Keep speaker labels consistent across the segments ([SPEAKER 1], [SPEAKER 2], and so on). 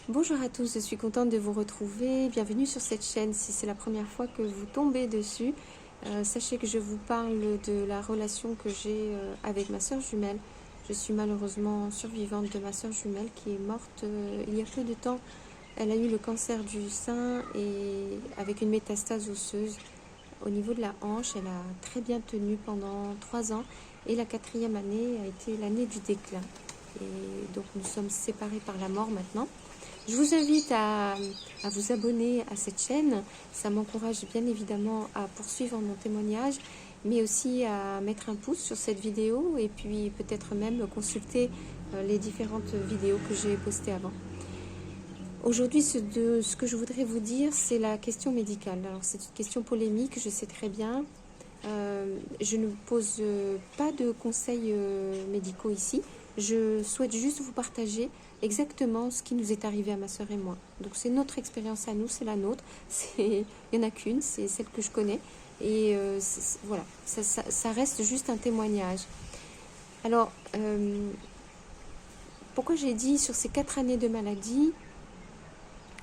[SPEAKER 1] Bonjour à tous, je suis contente de vous retrouver. Bienvenue sur cette chaîne. Si c'est la première fois que vous tombez dessus, sachez que je vous parle de la relation que j'ai avec ma soeur jumelle. Je suis malheureusement survivante de ma soeur jumelle qui est morte il y a peu de temps. Elle a eu le cancer du sein et avec une métastase osseuse au niveau de la hanche. Elle a très bien tenu pendant 3 ans et la 4e année a été l'année du déclin. Et donc nous sommes séparés par la mort maintenant. Je vous invite à vous abonner à cette chaîne. Ça m'encourage bien évidemment à poursuivre mon témoignage, mais aussi à mettre un pouce sur cette vidéo et puis peut-être même consulter les différentes vidéos que j'ai postées avant. Aujourd'hui, ce que je voudrais vous dire, c'est la question médicale. Alors c'est une question polémique, je sais très bien. Je ne pose pas de conseils médicaux ici. Je souhaite juste vous partager exactement ce qui nous est arrivé à ma soeur et moi. Donc c'est notre expérience à nous, c'est la nôtre. Il n'y en a qu'une, c'est celle que je connais. Et voilà, ça reste juste un témoignage. Alors, pourquoi j'ai dit sur ces 4 années de maladie,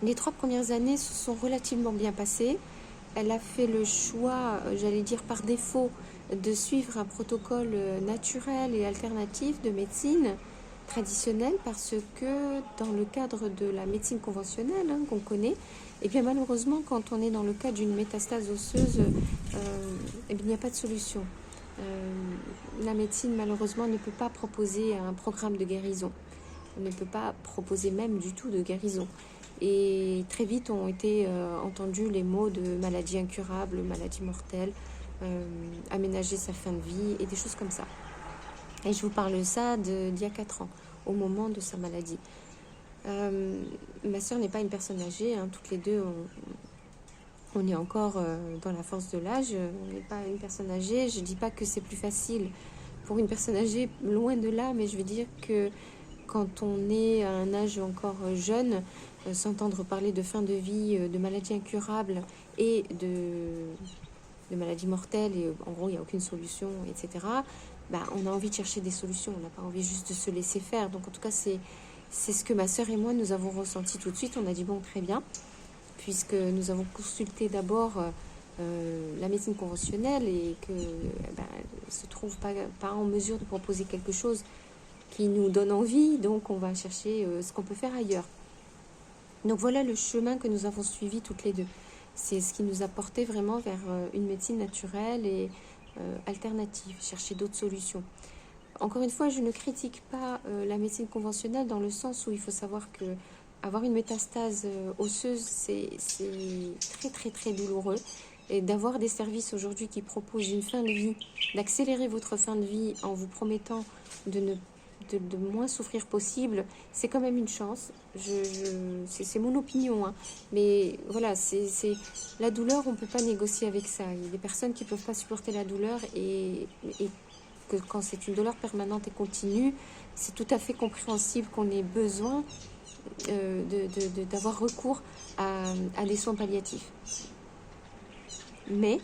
[SPEAKER 1] les 3 premières années se sont relativement bien passées. Elle a fait le choix, j'allais dire par défaut, de suivre un protocole naturel et alternatif de médecine traditionnelle parce que dans le cadre de la médecine conventionnelle qu'on connaît, et bien malheureusement quand on est dans le cas d'une métastase osseuse, il n'y a pas de solution. La médecine malheureusement ne peut pas proposer un programme de guérison. On ne peut pas proposer même du tout de guérison. Et très vite ont été entendus les mots de maladie incurable, maladie mortelle, aménager sa fin de vie et des choses comme ça. Et je vous parle de ça d'il y a 4 ans, au moment de sa maladie. Ma soeur n'est pas une personne âgée, hein, toutes les deux, on est encore dans la force de l'âge, on n'est pas une personne âgée. Je ne dis pas que c'est plus facile pour une personne âgée, loin de là, mais je veux dire que quand on est à un âge encore jeune, s'entendre parler de fin de vie, de maladies incurables et de maladies mortelles, et en gros il n'y a aucune solution, etc., on a envie de chercher des solutions, on n'a pas envie juste de se laisser faire. Donc en tout cas c'est ce que ma soeur et moi nous avons ressenti tout de suite. On a dit bon, très bien, puisque nous avons consulté d'abord la médecine conventionnelle et que elle se trouve pas en mesure de proposer quelque chose qui nous donne envie, donc on va chercher ce qu'on peut faire ailleurs. Donc voilà le chemin que nous avons suivi toutes les deux. C'est ce qui nous a porté vraiment vers une médecine naturelle et alternative, chercher d'autres solutions. Encore une fois, je ne critique pas la médecine conventionnelle dans le sens où il faut savoir que avoir une métastase osseuse, c'est très très très douloureux. Et d'avoir des services aujourd'hui qui proposent une fin de vie, d'accélérer votre fin de vie en vous promettant de moins souffrir possible, c'est quand même une chance. C'est mon opinion, hein. Mais voilà, c'est la douleur, on ne peut pas négocier avec ça. Il y a des personnes qui ne peuvent pas supporter la douleur et que quand c'est une douleur permanente et continue, c'est tout à fait compréhensible qu'on ait besoin d'avoir recours à des soins palliatifs. Mais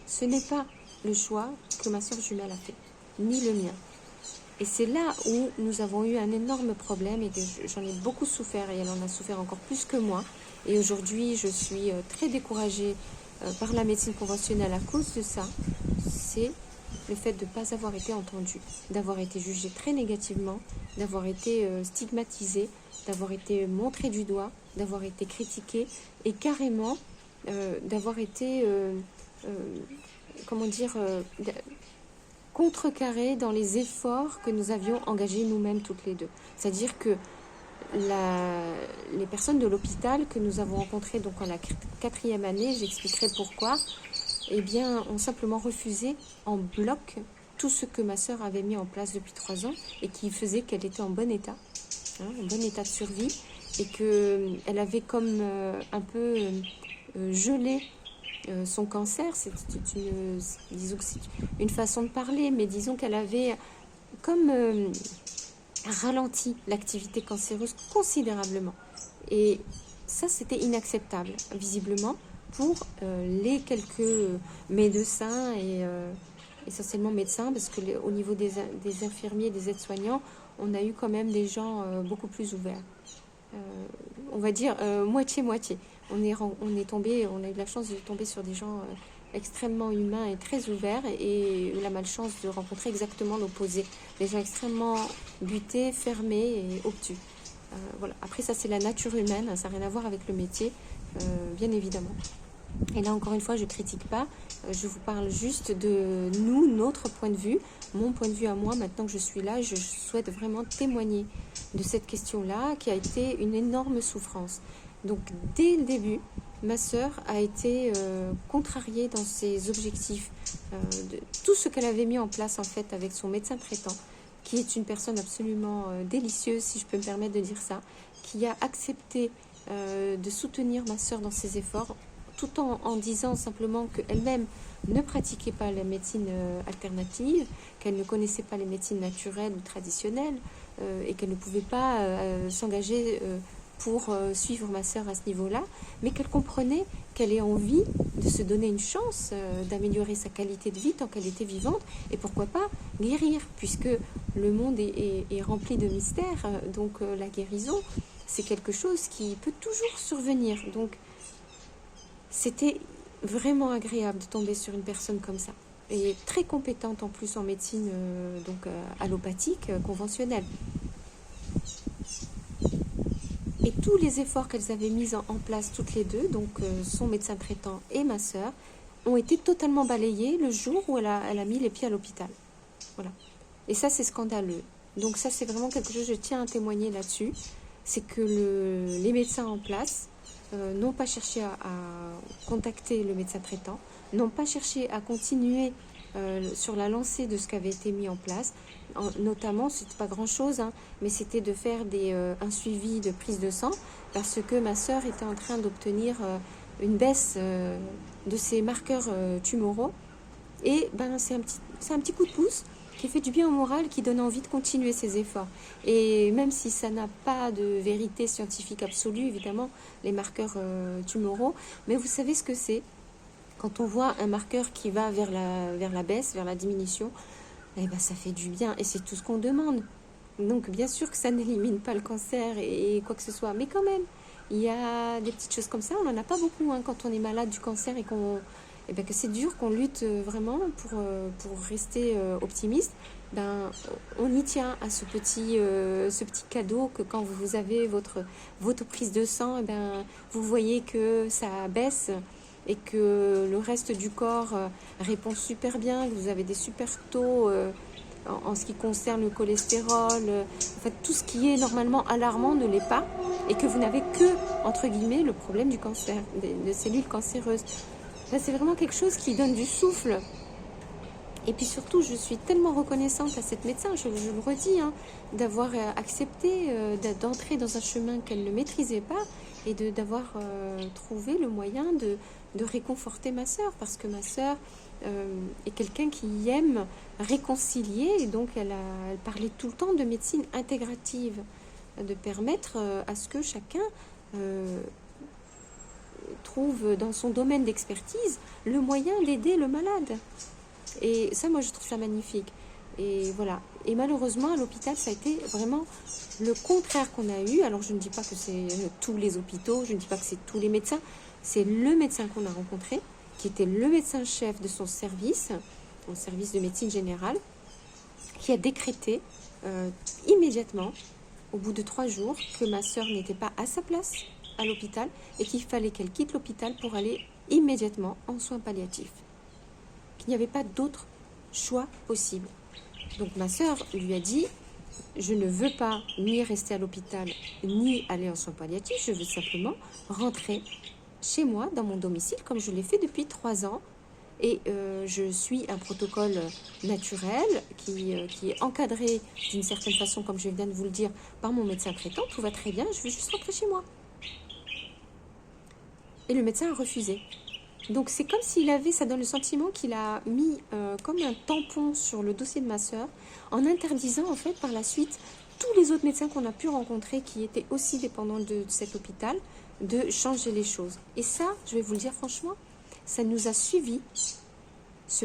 [SPEAKER 1] ce n'est pas le choix que ma soeur jumelle a fait, ni le mien. Et c'est là où nous avons eu un énorme problème et que j'en ai beaucoup souffert et elle en a souffert encore plus que moi. Et aujourd'hui, je suis très découragée par la médecine conventionnelle à cause de ça. C'est le fait de ne pas avoir été entendue, d'avoir été jugée très négativement, d'avoir été stigmatisée, d'avoir été montrée du doigt, d'avoir été critiquée et carrément d'avoir été, contrecarré dans les efforts que nous avions engagés nous-mêmes toutes les deux. C'est-à-dire que les personnes de l'hôpital que nous avons rencontrées donc en la 4e année, j'expliquerai pourquoi, ont simplement refusé en bloc tout ce que ma soeur avait mis en place depuis 3 ans et qui faisait qu'elle était en bon état, en bon état de survie, et qu'elle avait comme un peu gelé son cancer. Disons que c'est une façon de parler, mais disons qu'elle avait comme ralenti l'activité cancéreuse considérablement. Et ça, c'était inacceptable, visiblement, pour les quelques médecins et essentiellement médecins, parce qu'au niveau des infirmiers, des aides-soignants, on a eu quand même des gens beaucoup plus ouverts. on va dire, moitié-moitié. On est tombé, on a eu la chance de tomber sur des gens extrêmement humains et très ouverts, et la malchance de rencontrer exactement l'opposé. Des gens extrêmement butés, fermés et obtus. Voilà. Après, ça, c'est la nature humaine, ça n'a rien à voir avec le métier, bien évidemment. Et là, encore une fois, je ne critique pas, je vous parle juste de nous, notre point de vue, mon point de vue à moi, maintenant que je suis là. Je souhaite vraiment témoigner de cette question-là, qui a été une énorme souffrance. Donc, dès le début, ma sœur a été contrariée dans ses objectifs, de tout ce qu'elle avait mis en place, en fait, avec son médecin traitant, qui est une personne absolument délicieuse, si je peux me permettre de dire ça, qui a accepté de soutenir ma sœur dans ses efforts, tout en disant simplement qu'elle-même ne pratiquait pas la médecine alternative, qu'elle ne connaissait pas les médecines naturelles ou traditionnelles, et qu'elle ne pouvait pas s'engager pour suivre ma sœur à ce niveau-là, mais qu'elle comprenait qu'elle ait envie de se donner une chance d'améliorer sa qualité de vie tant qu'elle était vivante, et pourquoi pas guérir, puisque le monde est rempli de mystères, donc la guérison, c'est quelque chose qui peut toujours survenir. Donc, c'était vraiment agréable de tomber sur une personne comme ça, et très compétente en plus en médecine allopathique conventionnelle. Et tous les efforts qu'elles avaient mis en place toutes les deux, donc son médecin traitant et ma sœur, ont été totalement balayés le jour où elle a mis les pieds à l'hôpital. Voilà. Et ça, c'est scandaleux. Donc ça, c'est vraiment quelque chose, je tiens à témoigner là-dessus, c'est que les médecins en place n'ont pas cherché à contacter le médecin traitant, n'ont pas cherché à continuer sur la lancée de ce qui avait été mis en place. Notamment, c'était pas grand-chose, hein, mais c'était de faire un suivi de prise de sang, parce que ma sœur était en train d'obtenir une baisse de ses marqueurs tumoraux. Et c'est un petit coup de pouce qui fait du bien au moral, qui donne envie de continuer ses efforts. Et même si ça n'a pas de vérité scientifique absolue, évidemment, les marqueurs tumoraux, mais vous savez ce que c'est. Quand on voit un marqueur qui va vers la baisse, vers la diminution, ça fait du bien, et c'est tout ce qu'on demande. Donc bien sûr que ça n'élimine pas le cancer et quoi que ce soit, mais quand même, il y a des petites choses comme ça, on n'en a pas beaucoup quand on est malade du cancer, et que c'est dur, qu'on lutte vraiment pour rester optimiste. On y tient à ce petit cadeau, que quand vous avez votre prise de sang, vous voyez que ça baisse, et que le reste du corps répond super bien, que vous avez des super taux en ce qui concerne le cholestérol, en fait tout ce qui est normalement alarmant ne l'est pas, et que vous n'avez que, entre guillemets, le problème du cancer, des cellules cancéreuses. Là, c'est vraiment quelque chose qui donne du souffle. Et puis surtout, je suis tellement reconnaissante à cette médecin, je le redis, d'avoir accepté d'entrer dans un chemin qu'elle ne maîtrisait pas, et d'avoir trouvé le moyen de réconforter ma sœur, parce que ma sœur est quelqu'un qui aime réconcilier, et donc elle parlait tout le temps de médecine intégrative, de permettre à ce que chacun trouve dans son domaine d'expertise le moyen d'aider le malade. Et ça, moi, je trouve ça magnifique. Et voilà. Et malheureusement, à l'hôpital, ça a été vraiment le contraire qu'on a eu. Alors, je ne dis pas que c'est tous les hôpitaux, je ne dis pas que c'est tous les médecins. C'est le médecin qu'on a rencontré, qui était le médecin-chef de son service de médecine générale, qui a décrété immédiatement, au bout de 3 jours, que ma sœur n'était pas à sa place à l'hôpital, et qu'il fallait qu'elle quitte l'hôpital pour aller immédiatement en soins palliatifs. Qu'il n'y avait pas d'autre choix possible. Donc ma sœur lui a dit: je ne veux pas ni rester à l'hôpital, ni aller en soins palliatifs, je veux simplement rentrer chez moi, dans mon domicile, comme je l'ai fait depuis 3 ans. Et je suis un protocole naturel qui est encadré d'une certaine façon, comme je viens de vous le dire, par mon médecin traitant. Tout va très bien, je veux juste rentrer chez moi. Et le médecin a refusé. Donc c'est comme s'il avait, ça donne le sentiment qu'il a mis comme un tampon sur le dossier de ma sœur, en interdisant en fait par la suite tous les autres médecins qu'on a pu rencontrer, qui étaient aussi dépendants de cet hôpital, de changer les choses. Et ça, je vais vous le dire franchement, ça nous a suivis, ce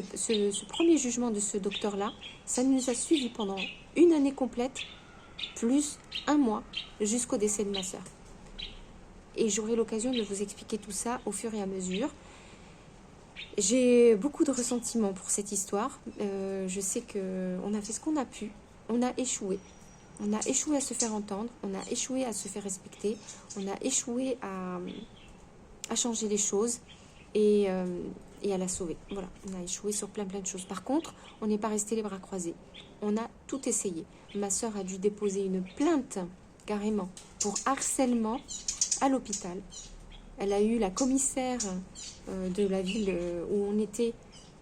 [SPEAKER 1] premier jugement de ce docteur-là, ça nous a suivis pendant 1 année complète, plus 1 mois, jusqu'au décès de ma sœur. et j'aurai l'occasion de vous expliquer tout ça au fur et à mesure. J'ai beaucoup de ressentiment pour cette histoire. Je sais qu'on a fait ce qu'on a pu. On a échoué. On a échoué à se faire entendre. On a échoué à se faire respecter. On a échoué à changer les choses et à la sauver. Voilà, on a échoué sur plein de choses. Par contre, on n'est pas resté les bras croisés. On a tout essayé. Ma sœur a dû déposer une plainte, carrément, pour harcèlement à l'hôpital. Elle a eu la commissaire de la ville où on était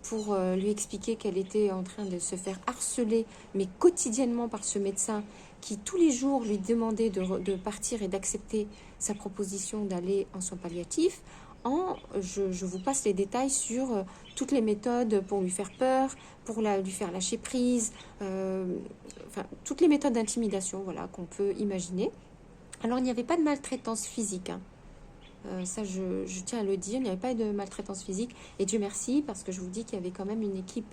[SPEAKER 1] pour lui expliquer qu'elle était en train de se faire harceler, mais quotidiennement par ce médecin qui tous les jours lui demandait de partir et d'accepter sa proposition d'aller en soins palliatifs. Je vous passe les détails sur toutes les méthodes pour lui faire peur, pour lui faire lâcher prise, enfin, toutes les méthodes d'intimidation, voilà, qu'on peut imaginer. Alors, il n'y avait pas de maltraitance physique, hein. Ça, je tiens à le dire, il n'y avait pas de maltraitance physique. Et Dieu merci, parce que je vous dis qu'il y avait quand même une équipe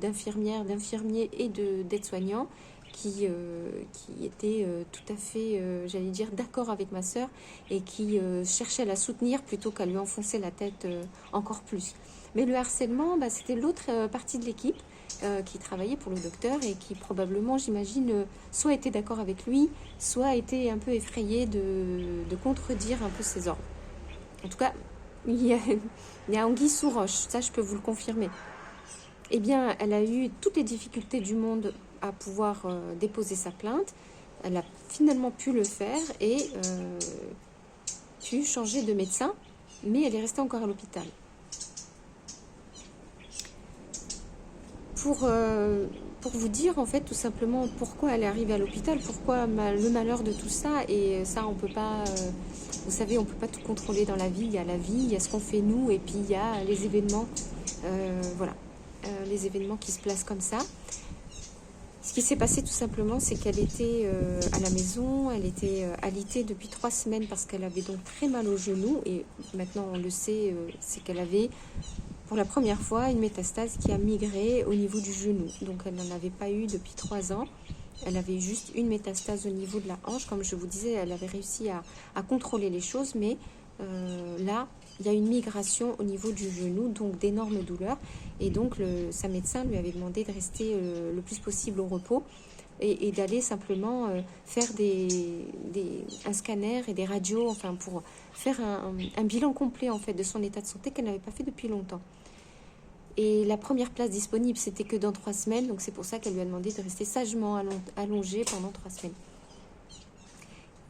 [SPEAKER 1] d'infirmières, d'infirmiers et d'aides-soignants qui étaient tout à fait, j'allais dire, d'accord avec ma sœur et qui cherchaient à la soutenir plutôt qu'à lui enfoncer la tête encore plus. Mais le harcèlement, c'était l'autre partie de l'équipe qui travaillait pour le docteur et qui probablement, j'imagine, soit était d'accord avec lui, soit était un peu effrayé de contredire un peu ses ordres. En tout cas, il y a anguille sous roche, ça je peux vous le confirmer. Eh bien, elle a eu toutes les difficultés du monde à pouvoir déposer sa plainte. Elle a finalement pu le faire et pu changer de médecin, mais elle est restée encore à l'hôpital. Pour vous dire en fait tout simplement pourquoi elle est arrivée à l'hôpital, pourquoi le malheur de tout ça, et ça on peut pas, vous savez, on peut pas tout contrôler dans la vie. Il y a la vie, il y a ce qu'on fait nous, et puis il y a les événements, voilà, les événements qui se placent comme ça. Ce qui s'est passé tout simplement, c'est qu'elle était à la maison, elle était alitée depuis 3 semaines parce qu'elle avait donc très mal au genou, et maintenant on le sait, c'est qu'elle avait pour la première fois une métastase qui a migré au niveau du genou. Donc elle n'en avait pas eu depuis 3 ans. Elle avait juste une métastase au niveau de la hanche. Comme je vous disais, elle avait réussi à contrôler les choses, mais là, il y a une migration au niveau du genou, donc d'énormes douleurs. Et donc sa médecin lui avait demandé de rester le plus possible au repos et d'aller simplement faire un scanner et des radios, enfin pour faire un bilan complet en fait de son état de santé qu'elle n'avait pas fait depuis longtemps. Et la première place disponible, c'était que dans 3 semaines, donc c'est pour ça qu'elle lui a demandé de rester sagement allongée pendant 3 semaines.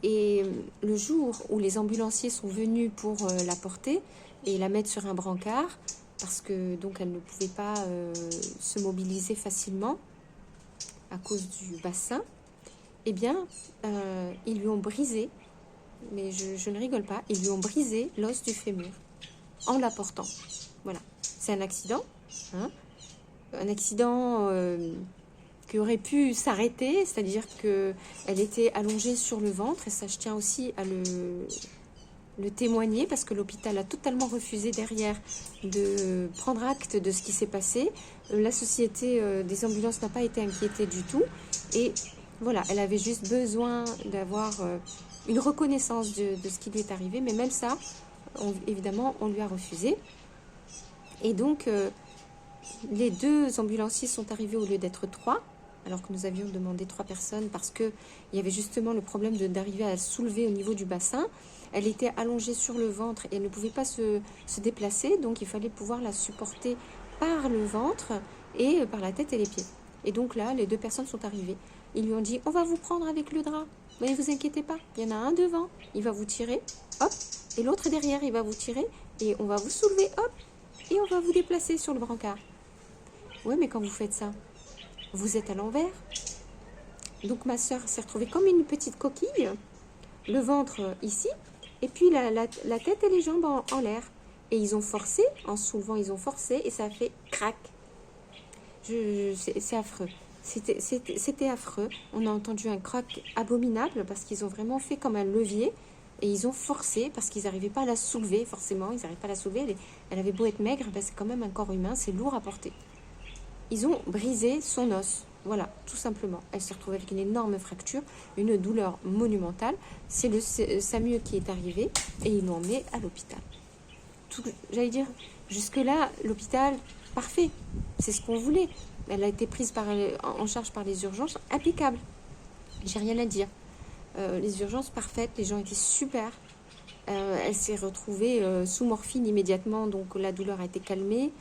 [SPEAKER 1] Et le jour où les ambulanciers sont venus pour la porter et la mettre sur un brancard, parce que donc elle ne pouvait pas se mobiliser facilement à cause du bassin, eh bien, ils lui ont brisé, mais je ne rigole pas, ils lui ont brisé l'os du fémur en la portant. Voilà, c'est un accident, hein, un accident qui aurait pu s'arrêter, c'est-à-dire qu'elle était allongée sur le ventre, et ça je tiens aussi à le témoigner, parce que l'hôpital a totalement refusé derrière de prendre acte de ce qui s'est passé. La société des ambulances n'a pas été inquiétée du tout, et voilà, elle avait juste besoin d'avoir une reconnaissance de ce qui lui est arrivé, mais même ça, évidemment, on lui a refusé. Et donc, les 2 ambulanciers sont arrivés au lieu d'être 3, alors que nous avions demandé 3 personnes, parce qu'il y avait justement le problème d'arriver à soulever au niveau du bassin. Elle était allongée sur le ventre et elle ne pouvait pas se déplacer, donc il fallait pouvoir la supporter par le ventre et par la tête et les pieds. Et donc là, les 2 personnes sont arrivées. Ils lui ont dit, on va vous prendre avec le drap, mais ne vous inquiétez pas, il y en a un devant, il va vous tirer, hop, et l'autre derrière, il va vous tirer, et on va vous soulever, hop, et on va vous déplacer sur le brancard. Ouais, mais quand vous faites ça, vous êtes à l'envers. Donc ma sœur s'est retrouvée comme une petite coquille, le ventre ici, et puis la tête et les jambes en l'air. Et ils ont forcé, en soulevant, ils ont forcé, et ça a fait crac. C'est affreux. C'était affreux. On a entendu un crac abominable, parce qu'ils ont vraiment fait comme un levier, et ils ont forcé, parce qu'ils n'arrivaient pas à la soulever, forcément, ils n'arrivaient pas à la soulever. Elle avait beau être maigre, c'est quand même un corps humain, c'est lourd à porter. Ils ont brisé son os. Voilà, tout simplement. Elle s'est retrouvée avec une énorme fracture, une douleur monumentale. C'est le SAMU qui est arrivé et ils l'ont emmenée à l'hôpital. J'allais dire, jusque-là, l'hôpital, parfait. C'est ce qu'on voulait. Elle a été prise en charge par les urgences, impeccable. J'ai rien à dire. Les urgences, parfaites. Les gens étaient super. Elle s'est retrouvée sous morphine immédiatement, donc la douleur a été calmée.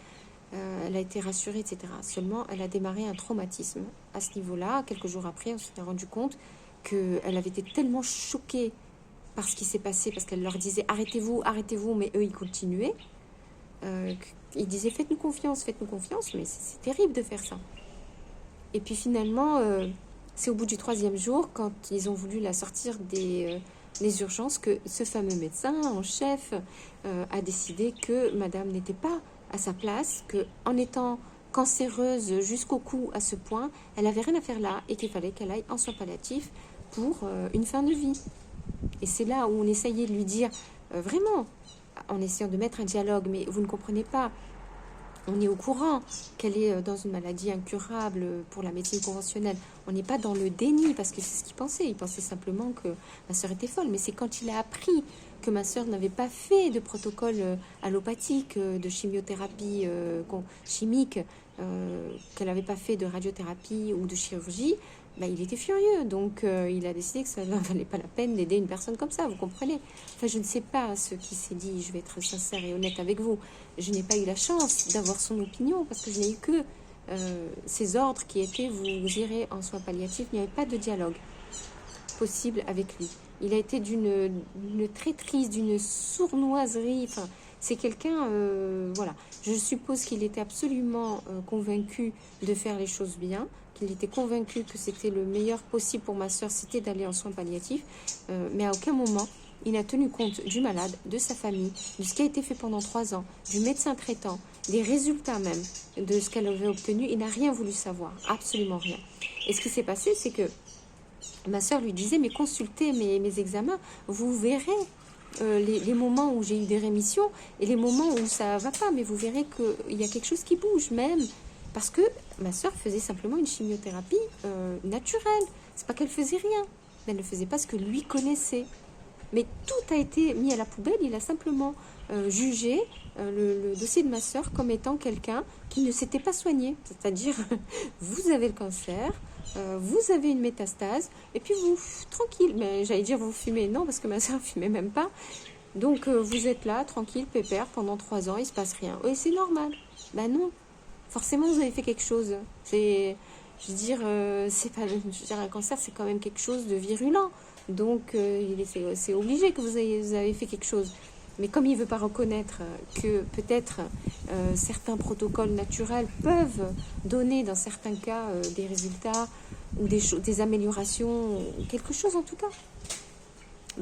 [SPEAKER 1] Elle a été rassurée, etc. Seulement, elle a démarré un traumatisme. À ce niveau-là, quelques jours après, on s'est rendu compte qu'elle avait été tellement choquée par ce qui s'est passé, parce qu'elle leur disait « arrêtez-vous, arrêtez-vous », mais eux, ils continuaient. Ils disaient « faites-nous confiance, mais c'est terrible de faire ça. Et puis finalement, c'est au bout du 3e jour, quand ils ont voulu la sortir des urgences, que ce fameux médecin en chef a décidé que madame n'était pas à sa place, qu'en étant cancéreuse jusqu'au cou à ce point, elle n'avait rien à faire là et qu'il fallait qu'elle aille en soins palliatifs pour une fin de vie. Et c'est là où on essayait de lui dire, vraiment, en essayant de mettre un dialogue, mais vous ne comprenez pas, on est au courant qu'elle est dans une maladie incurable pour la médecine conventionnelle. On n'est pas dans le déni, parce que c'est ce qu'il pensait. Il pensait simplement que ma sœur était folle. Mais c'est quand il a appris que ma sœur n'avait pas fait de protocole allopathique, de chimiothérapie chimique, qu'elle n'avait pas fait de radiothérapie ou de chirurgie, il était furieux. Donc, il a décidé que ça ne valait pas la peine d'aider une personne comme ça, vous comprenez. Enfin, je ne sais pas ce qui s'est dit, je vais être sincère et honnête avec vous. Je n'ai pas eu la chance d'avoir son opinion, parce que je n'ai eu que ses ordres qui étaient « vous irez en soins palliatifs ». Il n'y avait pas de dialogue possible avec lui. Il a été d'une traîtrise, d'une sournoiserie. Enfin, c'est quelqu'un, voilà. Je suppose qu'il était absolument convaincu de faire les choses bien, qu'il était convaincu que c'était le meilleur possible pour ma sœur, c'était d'aller en soins palliatifs. Mais à aucun moment, il n'a tenu compte du malade, de sa famille, de ce qui a été fait pendant 3 ans, du médecin traitant, des résultats même de ce qu'elle avait obtenu. Il n'a rien voulu savoir, absolument rien. Et ce qui s'est passé, c'est que ma sœur lui disait, mais consultez mes examens, vous verrez les moments où j'ai eu des rémissions et les moments où ça va pas, mais vous verrez qu'il y a quelque chose qui bouge même. Parce que ma sœur faisait simplement une chimiothérapie naturelle. C'est pas qu'elle faisait rien, mais elle ne faisait pas ce que lui connaissait. Mais tout a été mis à la poubelle. Il a simplement jugé le dossier de ma sœur comme étant quelqu'un qui ne s'était pas soigné. C'est-à-dire, vous avez le cancer, vous avez une métastase, et puis vous, tranquille. Mais j'allais dire vous fumez, non, parce que ma sœur fumait même pas. Donc vous êtes là, tranquille, pépère, pendant 3 ans, il se passe rien. Oui, c'est normal. Ben non. Forcément, vous avez fait quelque chose. C'est, je veux dire, c'est pas, je veux dire, un cancer, c'est quand même quelque chose de virulent. Donc, c'est obligé que vous avez fait quelque chose. Mais comme il ne veut pas reconnaître que peut-être certains protocoles naturels peuvent donner dans certains cas des résultats ou des améliorations, quelque chose en tout cas,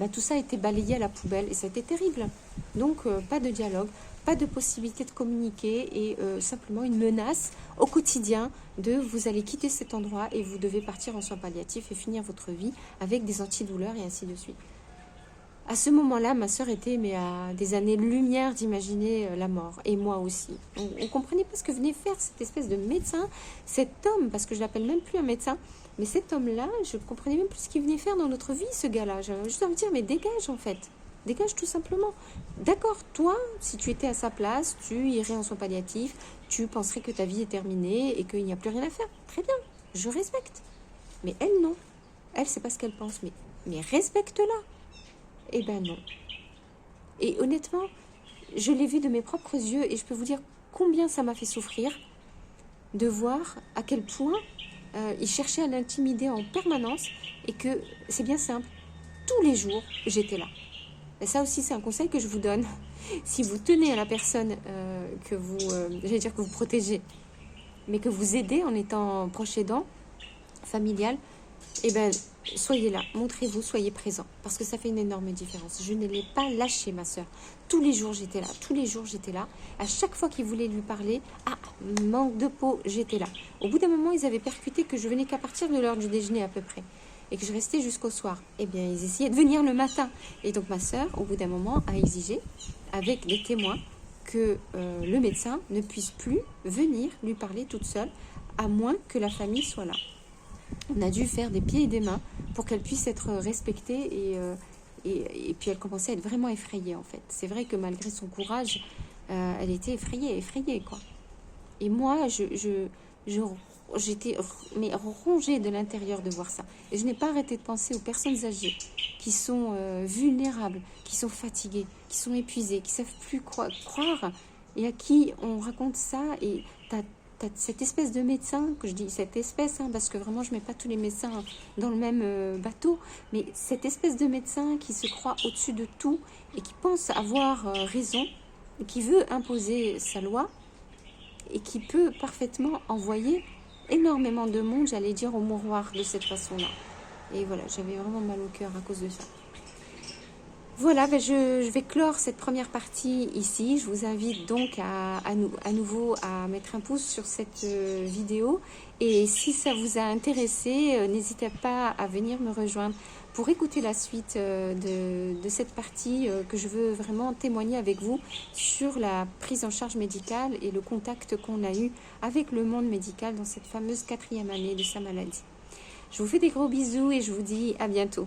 [SPEAKER 1] tout ça a été balayé à la poubelle et ça a été terrible. Donc, pas de dialogue, pas de possibilité de communiquer et simplement une menace au quotidien de vous allez quitter cet endroit et vous devez partir en soins palliatifs et finir votre vie avec des antidouleurs et ainsi de suite. À ce moment-là, ma sœur était à des années-lumière d'imaginer la mort, et moi aussi. On ne comprenait pas ce que venait faire cette espèce de médecin, cet homme, parce que je l'appelle même plus un médecin, mais cet homme-là, je ne comprenais même plus ce qu'il venait faire dans notre vie, ce gars-là. J'avais juste envie de dire, mais dégage en fait. Dégage tout simplement. D'accord, toi, si tu étais à sa place, tu irais en soins palliatifs, tu penserais que ta vie est terminée et qu'il n'y a plus rien à faire. Très bien, je respecte. Mais elle, non. Elle, c'est pas ce qu'elle pense, mais respecte-la. Eh ben non. Et honnêtement, je l'ai vu de mes propres yeux et je peux vous dire combien ça m'a fait souffrir de voir à quel point il cherchait à l'intimider en permanence et que c'est bien simple. Tous les jours, j'étais là. Et ça aussi, c'est un conseil que je vous donne. Si vous tenez à la personne que vous, j'allais dire que vous protégez, mais que vous aidez en étant proche aidant, familial, eh ben, soyez là, montrez-vous, soyez présent, parce que ça fait une énorme différence. Je ne l'ai pas lâché, ma sœur. Tous les jours, j'étais là. Tous les jours, j'étais là. À chaque fois qu'ils voulaient lui parler, manque de peau, j'étais là. Au bout d'un moment, ils avaient percuté que je venais qu'à partir de l'heure du déjeuner à peu près, et que je restais jusqu'au soir. Eh bien, ils essayaient de venir le matin. Et donc, ma sœur, au bout d'un moment, a exigé, avec des témoins, que le médecin ne puisse plus venir lui parler toute seule, à moins que la famille soit là. On a dû faire des pieds et des mains pour qu'elle puisse être respectée et puis elle commençait à être vraiment effrayée en fait. C'est vrai que malgré son courage, elle était effrayée quoi. Et moi, j'étais mais rongée de l'intérieur de voir ça. Et je n'ai pas arrêté de penser aux personnes âgées qui sont vulnérables, qui sont fatiguées, qui sont épuisées, qui savent plus croire et à qui on raconte ça. Et t'as cette espèce de médecin, que je dis cette espèce, hein, parce que vraiment je mets pas tous les médecins dans le même bateau, mais cette espèce de médecin qui se croit au-dessus de tout et qui pense avoir raison, et qui veut imposer sa loi, et qui peut parfaitement envoyer énormément de monde, j'allais dire, au mouroir de cette façon-là. Et voilà, j'avais vraiment mal au cœur à cause de ça. Voilà, ben je vais clore cette première partie ici. Je vous invite donc à nouveau à mettre un pouce sur cette vidéo. Et si ça vous a intéressé, n'hésitez pas à venir me rejoindre pour écouter la suite de cette partie que je veux vraiment témoigner avec vous sur la prise en charge médicale et le contact qu'on a eu avec le monde médical dans cette fameuse 4e année de sa maladie. Je vous fais des gros bisous et je vous dis à bientôt.